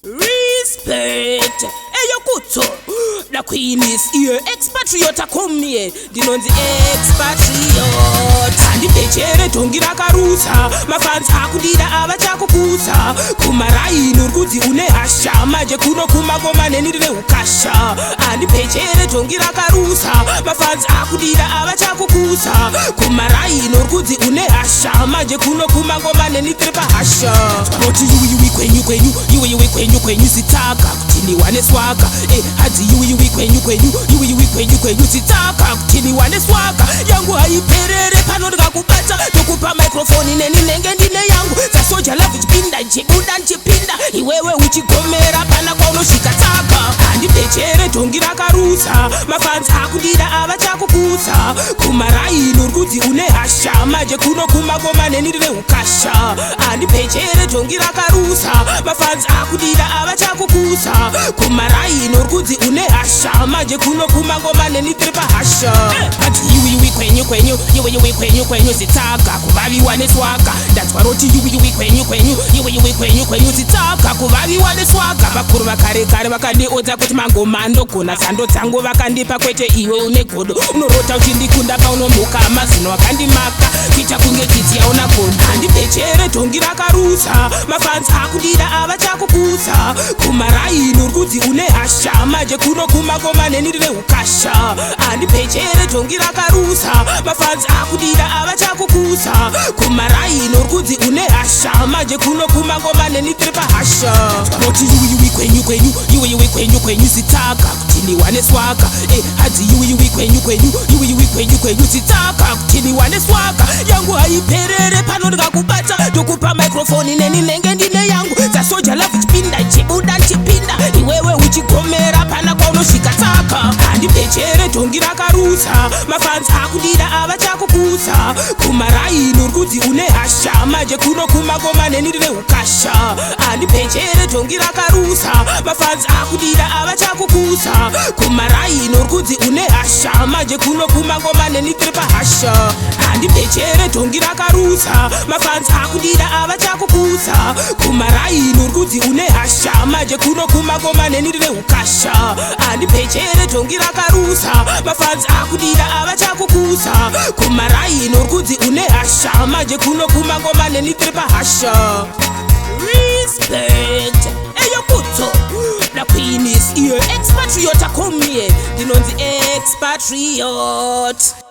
Respect. Eyo kuto. The queen is here. Expatriate akumie. Dinonzi expatriate. Andi pechere tongi rakarusa. Mafans hakudida avachakukusa. Kumarai nurkuzi une hasha. Maje kuno kumagoma nenire ukasha. Andi pechere tongi rakarusa. Mafans hakudida avachakukusa. Kumarai nurkuzi une hasha. Maje kuno kumagoma nenire bahasha. Roti yui kwenyu sitaka kutiliwa neswaka. Hadi yui kwenyu sitaka kutiliwa neswaka. Yangu haiperere pano ndakakubata. Tukupa microphone neni nenge ndine yangu. Za soja lavu chipinda nchibuda nchipinda. Iwewe uchigomera pana kwa unoshikataka. Andi pechere tongi rakarusa. Mafans hakudida avachakukusa. Kumarai nurkuzi une hasha. Maje kuno kumagoma nenire ukasha. Andi pechere tongi rakarusa. Mafans hakudida avachakukusa. Kumarai nurkuzi une hasha. Maje kuno kumagoma nenire bahasha. Ati yui kwenyu sitaka kuvaviwa neswaka. Ndatwaroti yui kwenyu sitaka kuvaviwa neswaka. Vakuru vakarekare vakandiodza kuti mangoma ndogona. Sando dzangu vakandipa kwete iwe une godo. Unorota uchindikunda paunomuka mazino vakandimaka. Kuita kunge kiti yaona godo. Handi pechere tongi rakarusa. Mafans hakudida avachakukusa. Kumarai nurkuzi une hasha. Maje kuno kumagoma nenire ukasha. Handi pechere tongi rakarusa. Mafans hakudida avachakukusa. Kumarai nurkuzi une hasha. Maje kuno kumagoma nenire bahasha. Roti yui kwenyu sitaka kutiliwa neswaka. Hadi yui kwenyu sitaka kutiliwa neswaka. Yangu haiperere pano ndakakubata. Tukupa microphone neni nenge ndine yangu. Za soja lavu chipinda nchibuda nchipinda. Iwewe uchigomera pana kwa unoshikataka. Andi pechere tongi rakarusa. Mafans hakudida avachakukusa. Kumarai nurkuzi une hasha. Maje kuno kumagoma nenire ukasha. Andi pechere tongi rakarusa. Mafans hakudida avachakukusa. Kumarai nurkuzi une hasha. Maje kuno kumagoma nenire bahasha. Andi pechere tongi rakarusa. Mafans hakudida avachakukusa. Kumarai nurkuzi une hasha. Maje kuno kumagoma nenire ukasha. Andi pechere tongi rakarusa. Mafans hakudida avachakukusa. Kumarai nurkuzi une hasha. Maje kuno kumagoma nenire bahasha. Respect. Eyo kuto. The queen is here. Expatriate akumie. Dinonzi expatriate.